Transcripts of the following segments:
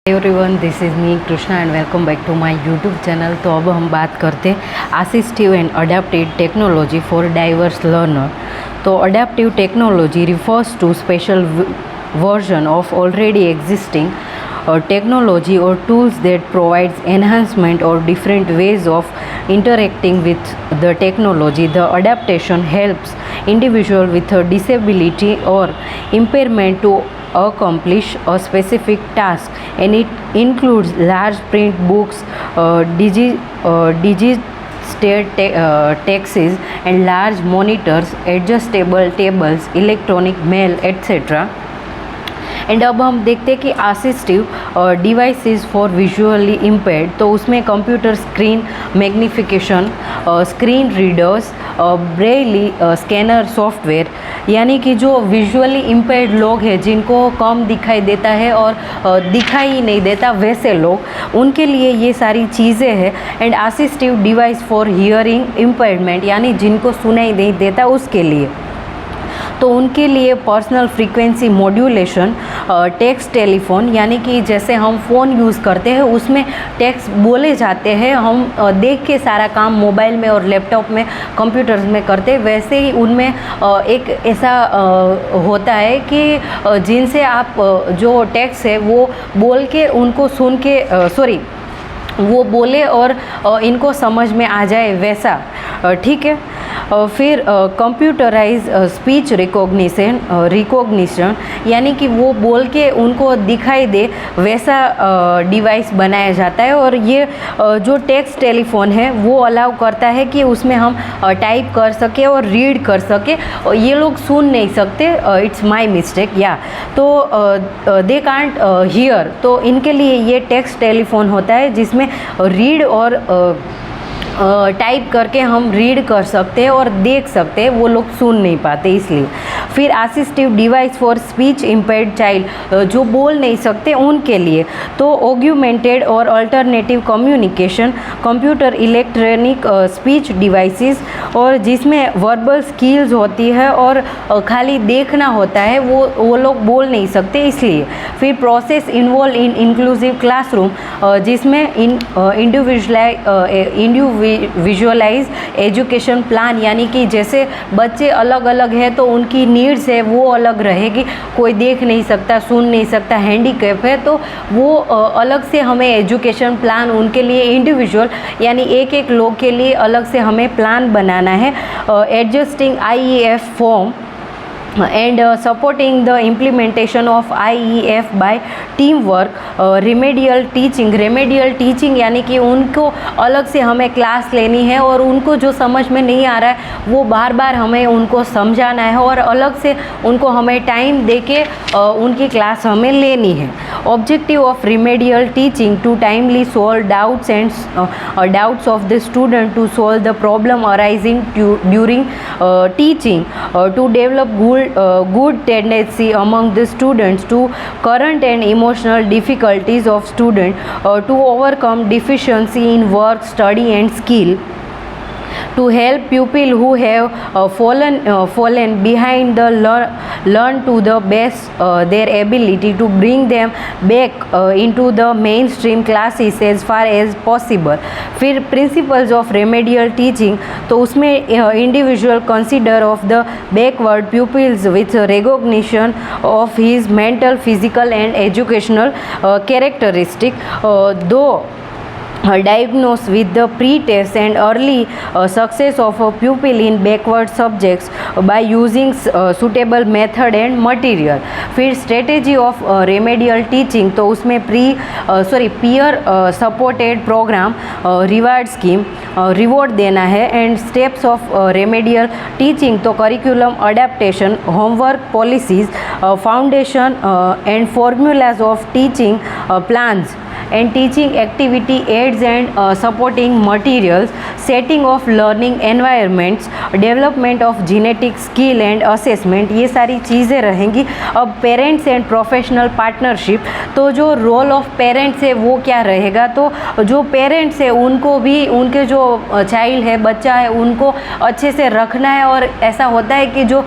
Everyone, this is me Krishna and welcome back to my YouTube channel. तो अब हम बात करते हैं assistive and adaptive technology for diverse learner. तो adaptive technology refers to special version of already existing technology or tools that provides enhancement or different ways of interacting with the technology. The adaptation helps individual with a disability or impairment to accomplish a specific task, and it includes large print books, taxes and large monitors, adjustable tables, electronic mail, etc. And अब हम देखते हैं कि assistive devices for visually impaired. तो उसमें computer screen magnification, screen readers, Braille scanner software, यानी कि जो विजुअली इम्पेयर्ड लोग हैं जिनको कम दिखाई देता है और दिखाई ही नहीं देता, वैसे लोग, उनके लिए ये सारी चीज़ें हैं। And assistive device for hearing impairment, यानी जिनको सुनाई नहीं देता उसके लिए, तो उनके लिए personal frequency modulation, text telephone, यानी कि जैसे हम फ़ोन यूज़ करते हैं उसमें टेक्स्ट बोले जाते हैं, हम देख के सारा काम मोबाइल में और लैपटॉप में, कंप्यूटर्स में करते हैं, वैसे ही उनमें एक ऐसा होता है कि जिनसे आप जो टेक्स्ट है वो बोल के उनको सुन के वो बोले और इनको समझ में आ जाए, वैसा, ठीक है। फिर कंप्यूटराइज स्पीच रिकॉग्निशन, यानी कि वो बोल के उनको दिखाई दे, वैसा डिवाइस बनाया जाता है। और ये जो टेक्स्ट टेलीफोन है वो अलाउ करता है कि उसमें हम टाइप कर सके और रीड कर सके। ये लोग सुन नहीं सकते, इट्स माय मिस्टेक, या तो दे कांट हियर, तो इनके लिए ये टेक्स्ट टेलीफोन होता है जिसमें रीड और टाइप करके हम रीड कर सकते हैं और देख सकते हैं, वो लोग सुन नहीं पाते इसलिए। फिर assistive device for speech impaired child, जो बोल नहीं सकते उनके लिए, तो ऑग्यूमेंटेड और alternative communication, computer electronic speech devices, और जिसमें वर्बल स्किल्स होती है और खाली देखना होता है, वो लोग बोल नहीं सकते इसलिए। फिर process involve in inclusive classroom, जिसमें विजुअलाइज एजुकेशन प्लान, यानी कि जैसे बच्चे अलग अलग हैं तो उनकी नीड्स है वो अलग रहेगी, कोई देख नहीं सकता, सुन नहीं सकता, हैंडीकैप है, तो वो अलग से हमें एजुकेशन प्लान उनके लिए इंडिविजुअल, यानी एक एक लोग के लिए अलग से हमें प्लान बनाना है। Adjusting IEF form and supporting the implementation of IEF by teamwork, remedial teaching, यानी कि उनको अलग से हमें क्लास लेनी है और उनको जो समझ में नहीं आ रहा है वो बार बार हमें उनको समझाना है और अलग से उनको हमें टाइम देके उनकी क्लास हमें लेनी है। Objective of remedial teaching to timely solve doubts of the student, to solve the problem arising during teaching, to develop good tendency among the students, to current and emotional difficulties of student, to overcome deficiency in work, study and skill, to help pupil who have fallen behind the learn to the best their ability, to bring them back into the mainstream classes as far as possible. फिर principles of remedial teaching, तो उसमें individual consider of the backward pupils with recognition of his mental, physical and educational characteristic, though diagnose with the pre-test and early success of a pupil in backward subjects by using suitable method and material. फिर strategy of remedial teaching, तो उसमें peer supported program, reward scheme, reward देना है, and steps of remedial teaching, तो curriculum adaptation, homework policies, foundation and formulas of teaching plans and teaching activity aids and supporting materials, setting of learning environments, development of genetic skill and assessment, ये सारी चीज़ें रहेंगी। अब parents and professional partnership, तो जो role of parents है वो क्या रहेगा, तो जो पेरेंट्स है उनको भी उनके जो चाइल्ड है, बच्चा है, उनको अच्छे से रखना है। और ऐसा होता है कि जो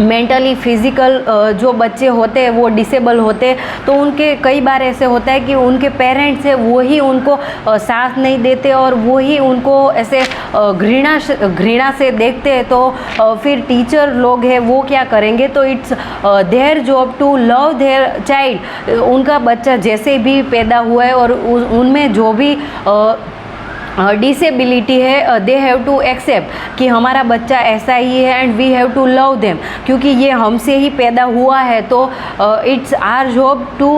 मेंटली फिज़िकल जो बच्चे होते हैं वो डिसेबल होते हैं, तो उनके कई बार ऐसे होता है कि उनके पेरेंट्स है वो ही उनको साथ नहीं देते और वो ही उनको ऐसे घृणा से देखते हैं। तो फिर टीचर लोग हैं वो क्या करेंगे, तो it's their job to love their child. उनका बच्चा जैसे भी पैदा हुआ है और उनमें जो भी डिसेबिलिटी है, दे हैव टू एक्सेप्ट कि हमारा बच्चा ऐसा ही है and we have to love them, क्योंकि ये हमसे ही पैदा हुआ है। तो it's our job to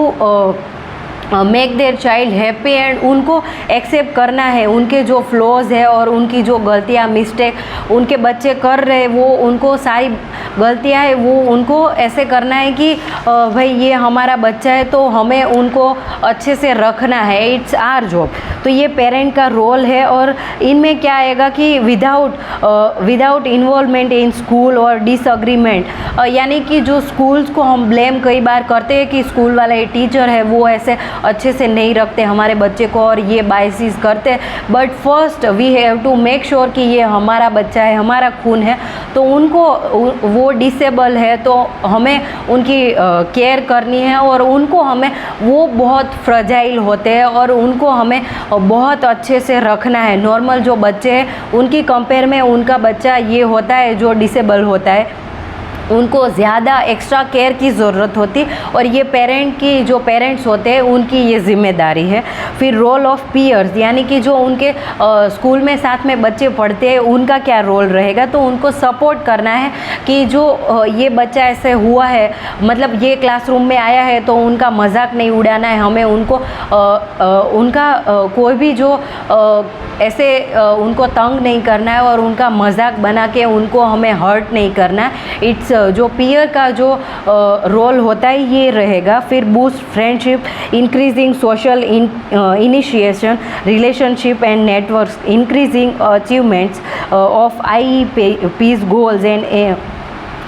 make their child happy and उनको एक्सेप्ट करना है, उनके जो फ्लॉज है और उनकी जो गलतियाँ मिस्टेक उनके बच्चे कर रहे वो उनको सारी गलतियाँ है वो उनको ऐसे करना है कि भाई ये हमारा बच्चा है तो हमें उनको अच्छे से रखना है, इट्स आवर जॉब। तो ये पेरेंट का रोल है। और इनमें क्या आएगा कि विदाउट इन्वॉल्वमेंट इन स्कूल और डिसएग्रीमेंट, यानी कि जो स्कूल्स को हम ब्लेम कई बार करते हैं कि स्कूल वाले टीचर है वो ऐसे अच्छे से नहीं रखते हमारे बच्चे को और ये बायसेस करते हैं, but first we have to make sure कि ये हमारा बच्चा है, हमारा खून है, तो उनको वो डिसेबल है तो हमें उनकी केयर करनी है और उनको हमें वो बहुत फ्रजाइल होते हैं और उनको हमें बहुत अच्छे से रखना है। नॉर्मल जो बच्चे हैं उनकी कंपेयर में उनका बच्चा ये होता है जो डिसेबल होता है, उनको ज़्यादा एक्स्ट्रा केयर की ज़रूरत होती और ये पेरेंट्स होते हैं उनकी ये जिम्मेदारी है। फिर रोल ऑफ पीयर्स, यानी कि जो उनके स्कूल में साथ में बच्चे पढ़ते हैं उनका क्या रोल रहेगा, तो उनको सपोर्ट करना है कि जो ये बच्चा ऐसे हुआ है, मतलब ये क्लासरूम में आया है तो उनका मजाक नहीं उड़ाना है, हमें उनको उनका कोई भी जो ऐसे उनको तंग नहीं करना है और उनका मजाक बना के उनको हमें हर्ट नहीं करना है। इट्स जो पीयर का जो रोल होता है ये रहेगा। फिर boost friendship, increasing social initiation, relationship and networks, increasing achievements of IEP's goals and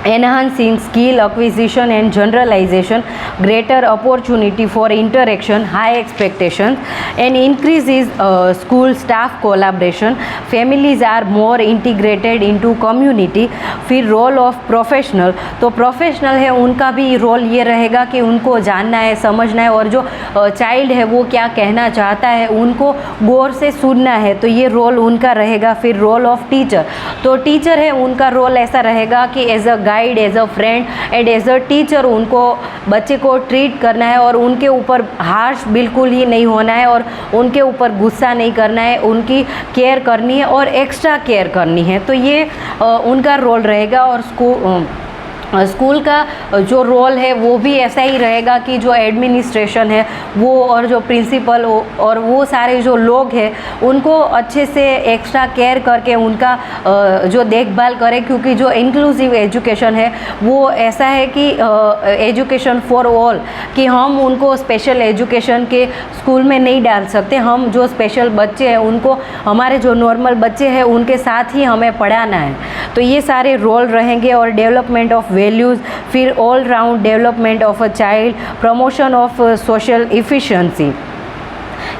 enhancing skill acquisition and generalization, greater opportunity for interaction, high expectations, and increases school staff collaboration. Families are more integrated into community. फिर role of professional, तो professional है उनका भी role ये रहेगा कि उनको जानना है, समझना है और जो चाइल्ड है वो क्या कहना चाहता है उनको गौर से सुनना है, तो ये रोल उनका रहेगा। फिर रोल ऑफ टीचर, तो टीचर है उनका रोल ऐसा रहेगा कि as a guide, as a friend and as a teacher उनको बच्चे को ट्रीट करना है और उनके ऊपर हार्श बिल्कुल ही नहीं होना है और उनके ऊपर गुस्सा नहीं करना है, उनकी केयर करनी है और एक्स्ट्रा केयर करनी है, तो ये उनका रोल रहेगा। और स्कूल का जो रोल है वो भी ऐसा ही रहेगा कि जो एडमिनिस्ट्रेशन है वो और जो प्रिंसिपल और वो सारे जो लोग हैं उनको अच्छे से एक्स्ट्रा केयर करके उनका जो देखभाल करें, क्योंकि जो इंक्लूसिव एजुकेशन है वो ऐसा है कि एजुकेशन फॉर ऑल, कि हम उनको स्पेशल एजुकेशन के स्कूल में नहीं डाल सकते। हम जो स्पेशल बच्चे हैं उनको हमारे जो नॉर्मल बच्चे हैं उनके साथ ही हमें पढ़ाना है, तो ये सारे रोल रहेंगे। और डेवलपमेंट ऑफ वैल्यूज़, फिर all round development of a child, promotion of social efficiency,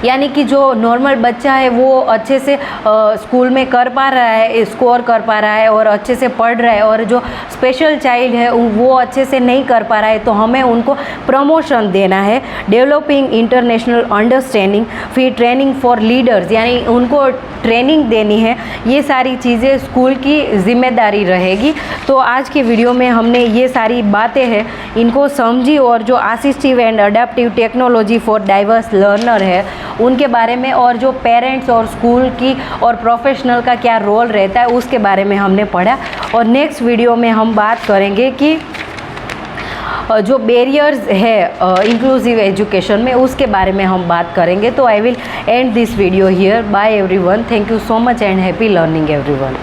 यानी कि जो नॉर्मल बच्चा है वो अच्छे से स्कूल में कर पा रहा है, स्कोर कर पा रहा है और अच्छे से पढ़ रहा है, और जो स्पेशल चाइल्ड है वो अच्छे से नहीं कर पा रहा है, तो हमें उनको प्रमोशन देना है। डेवलपिंग इंटरनेशनल अंडरस्टैंडिंग, फिर ट्रेनिंग फॉर लीडर्स, यानी उनको ट्रेनिंग देनी है। ये सारी चीज़ें स्कूल की जिम्मेदारी रहेगी। तो आज के वीडियो में हमने ये सारी बातें हैं इनको समझी, और जो assistive and adaptive technology for diverse learner है उनके बारे में, और जो पेरेंट्स और स्कूल की और प्रोफेशनल का क्या रोल रहता है उसके बारे में हमने पढ़ा। और नेक्स्ट वीडियो में हम बात करेंगे कि जो बैरियर्स है इंक्लूसिव एजुकेशन में उसके बारे में हम बात करेंगे। तो I will end this video here. Bye everyone, thank you so much and happy learning everyone.